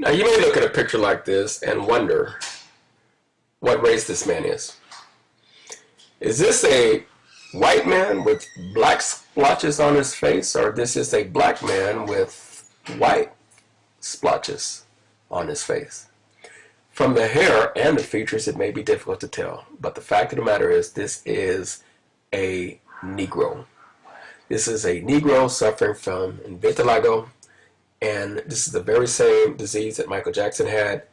Now you may look at a picture like this and wonder what race this man is. Is this a white man with black splotches on his face, or this is a black man with white splotches on his face? From the hair and the features, it may be difficult to tell, but the fact of the matter is this is a Negro. This is a Negro suffering from vitiligo, and this is the very same disease that Michael Jackson had.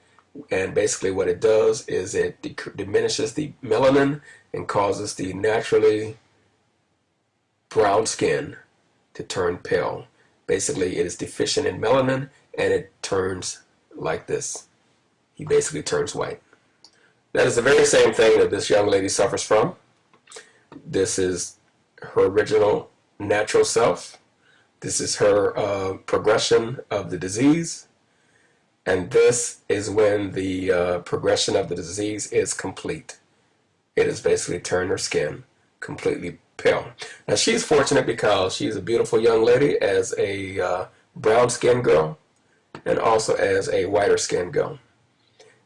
And basically what it does is it diminishes the melanin and causes the naturally brown skin to turn pale. Basically it is deficient in melanin and it turns like this. He basically turns white. That is the very same thing that this young lady suffers from. This is her original natural self. This is her progression of the disease. And this is when the progression of the disease is complete. It has basically turned her skin completely pale. Now she's fortunate because she's a beautiful young lady as a brown skinned girl and also as a whiter skinned girl.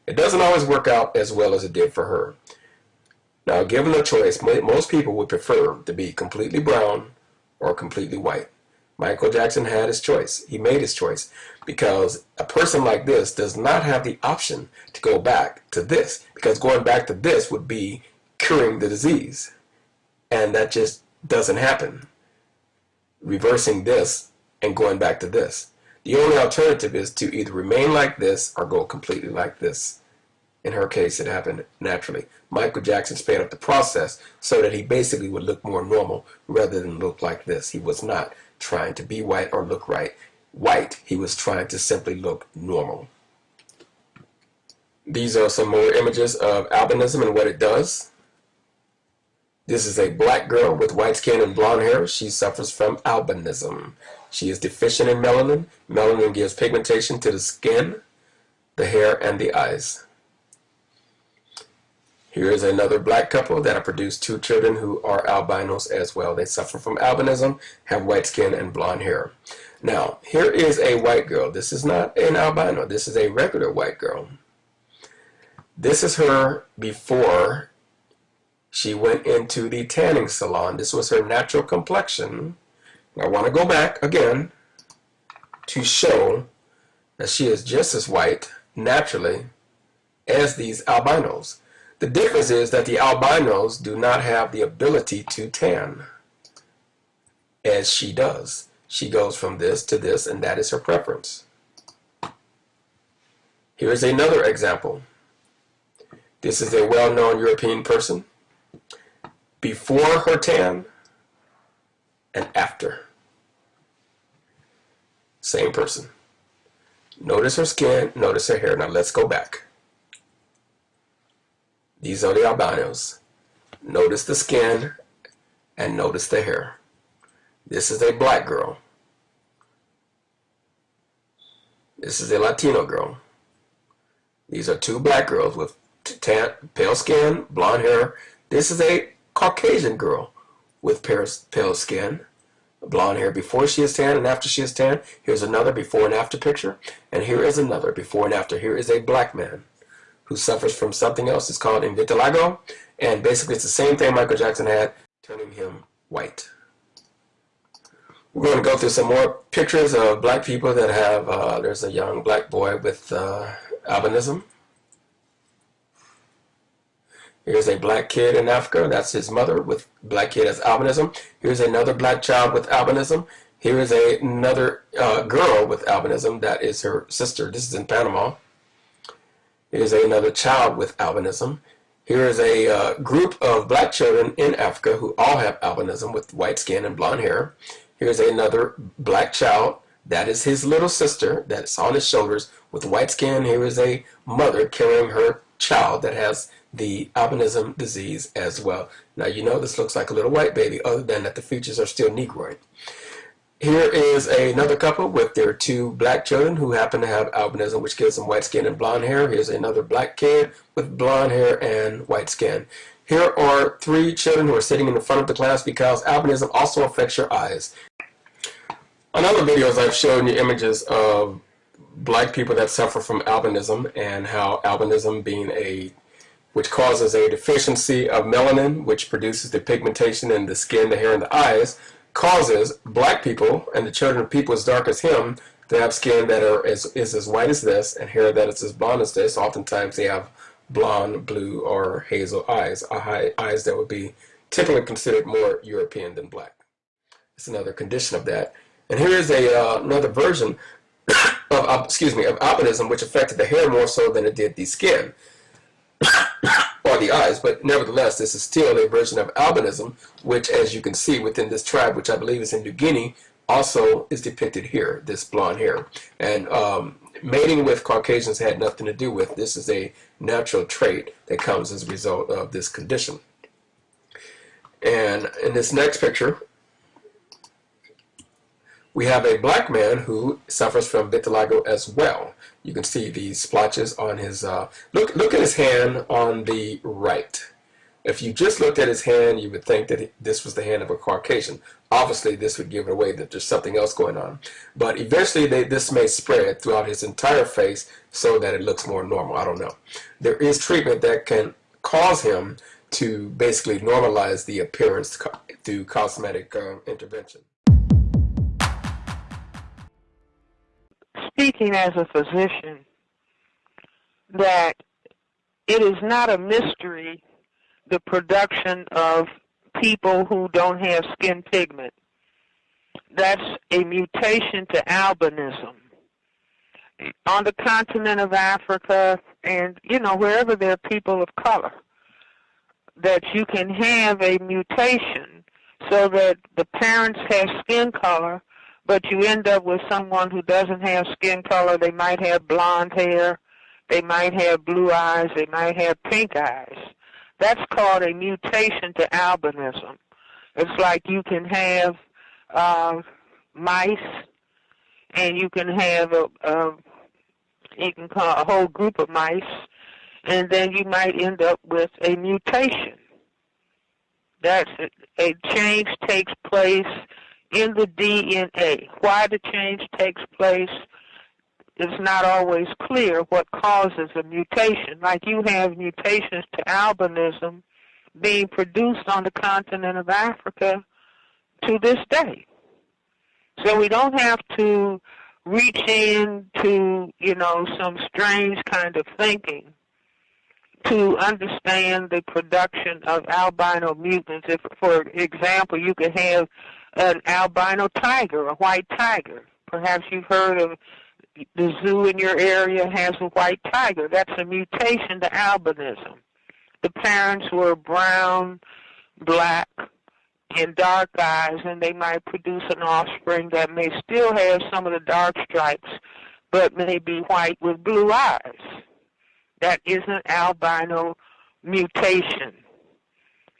It doesn't always work out as well as it did for her. Now given a choice, most people would prefer to be completely brown or completely white. Michael Jackson had his choice. He made his choice because a person like this does not have the option to go back to this, because going back to this would be curing the disease, and that just doesn't happen. Reversing this and going back to this. The only alternative is to either remain like this or go completely like this. In her case, it happened naturally. Michael Jackson sped up the process so that he basically would look more normal rather than look like this. He was not trying to be white or look white. He was trying to simply look normal. These are some more images of albinism and what it does. This is a black girl with white skin and blonde hair. She suffers from albinism. She is deficient in melanin. Melanin gives pigmentation to the skin, the hair, and the eyes. Here is another black couple that have produced 2 children who are albinos as well. They suffer from albinism, have white skin and blonde hair. Now, here is a white girl. This is not an albino. This is a regular white girl. This is her before she went into the tanning salon. This was her natural complexion. I want to go back again to show that she is just as white naturally as these albinos. The difference is that the albinos do not have the ability to tan as she does. She goes from this to this, and that is her preference. Here is another example. This is a well-known European person before her tan and after. Same person. Notice her skin, notice her hair. Now let's go back. These are the albinos. Notice the skin and notice the hair. This is a black girl. This is a Latino girl. These are 2 black girls with pale skin, blonde hair. This is a Caucasian girl with pale skin, blonde hair before she is tan and after she is tan. Here's another before and after picture. And here is another before and after. Here is a black man who suffers from something else. It's called vitiligo, and basically it's the same thing Michael Jackson had, turning him white. We're going to go through some more pictures of black people that have, there's a young black boy with albinism. Here's a black kid in Africa, that's his mother with black kid has albinism. Here's another black child with albinism. Here is another girl with albinism, that is her sister. This is in Panama. Here's another child with albinism. Here is a group of black children in Africa who all have albinism with white skin and blonde hair. Here's another black child. That is his little sister that's on his shoulders with white skin. Here is a mother carrying her child that has the albinism disease as well. Now you know this looks like a little white baby, other than that the features are still Negroid. Here is another couple with their 2 black children who happen to have albinism, which gives them white skin and blonde hair. Here's another black kid with blonde hair and white skin. Here are 3 children who are sitting in the front of the class because albinism also affects your eyes. On other videos, I've shown you images of black people that suffer from albinism, and how albinism which causes a deficiency of melanin, which produces the pigmentation in the skin, the hair, and the eyes, causes black people and the children of people as dark as him to have skin that is as white as this and hair that is as blonde as this. Oftentimes they have blonde, blue, or hazel eyes, eyes that would be typically considered more European than black. It's another condition of that. And here is another version of albinism, which affected the hair more so than it did the skin or the eyes. But nevertheless, this is still a version of albinism, which, as you can see within this tribe, which I believe is in New Guinea, also is depicted here, this blonde hair. And mating with Caucasians had nothing to do with. This is a natural trait that comes as a result of this condition. And in this next picture, we have a black man who suffers from vitiligo as well. You can see these splotches on his, look at his hand on the right. If you just looked at his hand, you would think that this was the hand of a Caucasian. Obviously, this would give it away that there's something else going on. But eventually, this may spread throughout his entire face so that it looks more normal. I don't know. There is treatment that can cause him to basically normalize the appearance through cosmetic intervention. Speaking as a physician, that it is not a mystery, the production of people who don't have skin pigment. That's a mutation to albinism. On the continent of Africa and, wherever there are people of color, that you can have a mutation so that the parents have skin color, but you end up with someone who doesn't have skin color. They might have blonde hair, they might have blue eyes, they might have pink eyes. That's called a mutation to albinism. It's like you can have mice, and you can have a whole group of mice, and then you might end up with a mutation. That's a change takes place in the DNA. Why the change takes place is not always clear. What causes a mutation? Like you have mutations to albinism being produced on the continent of Africa to this day. So we don't have to reach into, some strange kind of thinking to understand the production of albino mutants. If, for example, you could have an albino tiger, a white tiger. Perhaps you've heard of the zoo in your area has a white tiger. That's a mutation to albinism. The parents were brown, black, and dark eyes, and they might produce an offspring that may still have some of the dark stripes, but may be white with blue eyes. That is an albino mutation.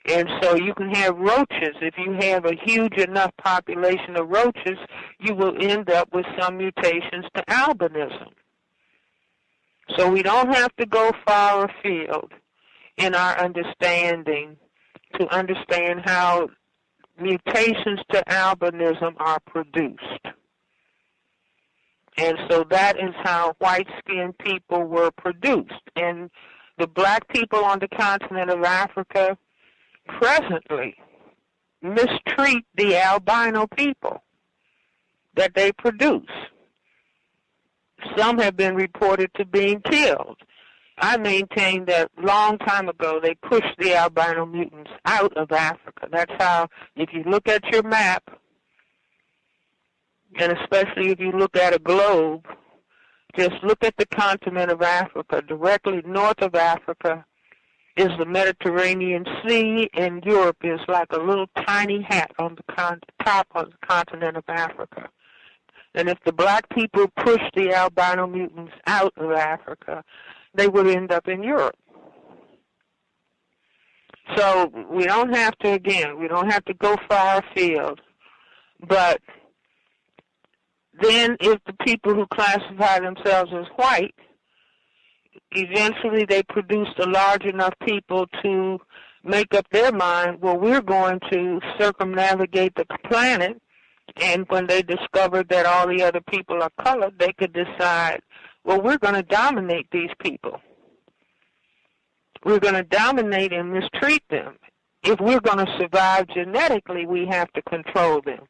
And so you can have roaches. If you have a huge enough population of roaches, you will end up with some mutations to albinism. So we don't have to go far afield in our understanding to understand how mutations to albinism are produced. And so that is how white-skinned people were produced. And the black people on the continent of Africa presently mistreat the albino people that they produce. Some have been reported to being killed. I maintain that long time ago they pushed the albino mutants out of Africa. That's how, if you look at your map, and especially if you look at a globe, just look at the continent of Africa. Directly north of Africa is the Mediterranean Sea, and Europe is like a little tiny hat on the top of the continent of Africa. And if the black people push the albino mutants out of Africa, they would end up in Europe. So we don't have to, again, we don't have to go far afield. But then if the people who classify themselves as white, eventually they produced a large enough people to make up their mind, well, we're going to circumnavigate the planet And when they discovered that all the other people are colored, they could decide, well, we're going to dominate these people. We're going to dominate and mistreat them. If we're going to survive genetically, we have to control them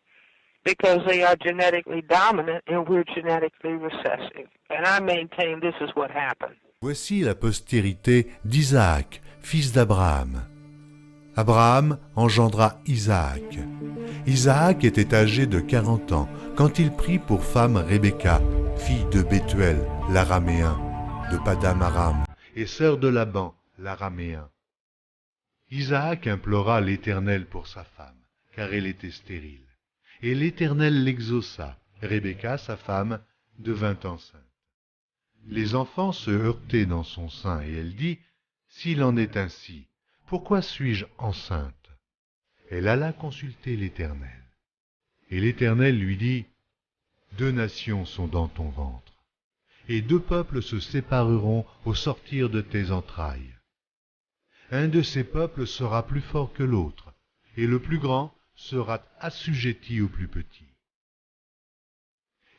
because they are genetically dominant and we're genetically recessive. And I maintain this is what happened. Voici la postérité d'Isaac, fils d'Abraham. Abraham engendra Isaac. Isaac était âgé de 40 ans quand il prit pour femme Rebecca, fille de Bethuel, l'araméen, de Padam Aram, et sœur de Laban, l'araméen. Isaac implora l'Éternel pour sa femme, car elle était stérile. Et l'Éternel l'exauça. Rebecca, sa femme, devint enceinte. Les enfants se heurtaient dans son sein, et elle dit, « S'il en est ainsi, pourquoi suis-je enceinte ?» Elle alla consulter l'Éternel. Et l'Éternel lui dit, « 2 nations sont dans ton ventre, et 2 peuples se sépareront au sortir de tes entrailles. Un de ces peuples sera plus fort que l'autre, et le plus grand sera assujetti au plus petit. »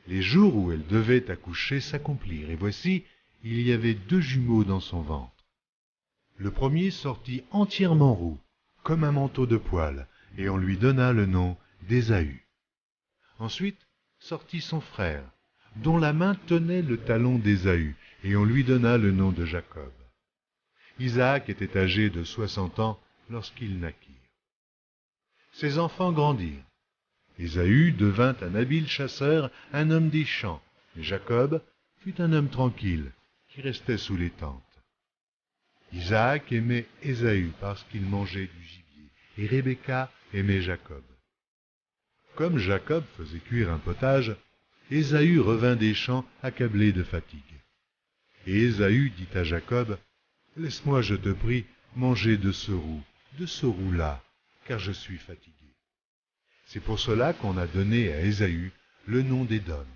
Les jours où elle devait accoucher s'accomplirent, et voici, il y avait 2 jumeaux dans son ventre. Le premier sortit entièrement roux, comme un manteau de poil, et on lui donna le nom d'Ésaü. Ensuite sortit son frère, dont la main tenait le talon d'Ésaü, et on lui donna le nom de Jacob. Isaac était âgé de 60 ans lorsqu'ils naquirent. Ses enfants grandirent. Ésaü devint un habile chasseur, un homme des champs, et Jacob fut un homme tranquille, qui restait sous les tentes. Isaac aimait Ésaü parce qu'il mangeait du gibier, et Rebecca aimait Jacob. Comme Jacob faisait cuire un potage, Ésaü revint des champs accablé de fatigue. Et Ésaü dit à Jacob, « Laisse-moi, je te prie, manger de ce roux-là, car je suis fatigué. » C'est pour cela qu'on a donné à Ésaü le nom d'Édom.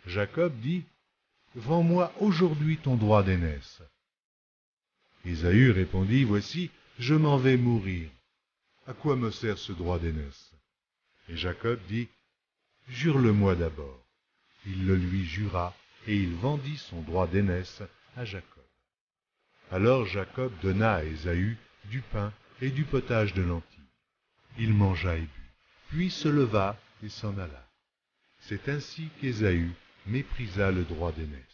Jacob dit, « Vends-moi aujourd'hui ton droit d'aînesse. » Ésaü répondit, « Voici, je m'en vais mourir. À quoi me sert ce droit d'aînesse ?» Et Jacob dit, « Jure-le-moi d'abord. » Il le lui jura, et il vendit son droit d'aînesse à Jacob. Alors Jacob donna à Ésaü du pain et du potage de lentilles. Il mangea et but, puis se leva et s'en alla. C'est ainsi qu'Ésaü méprisa le droit d'aînesse.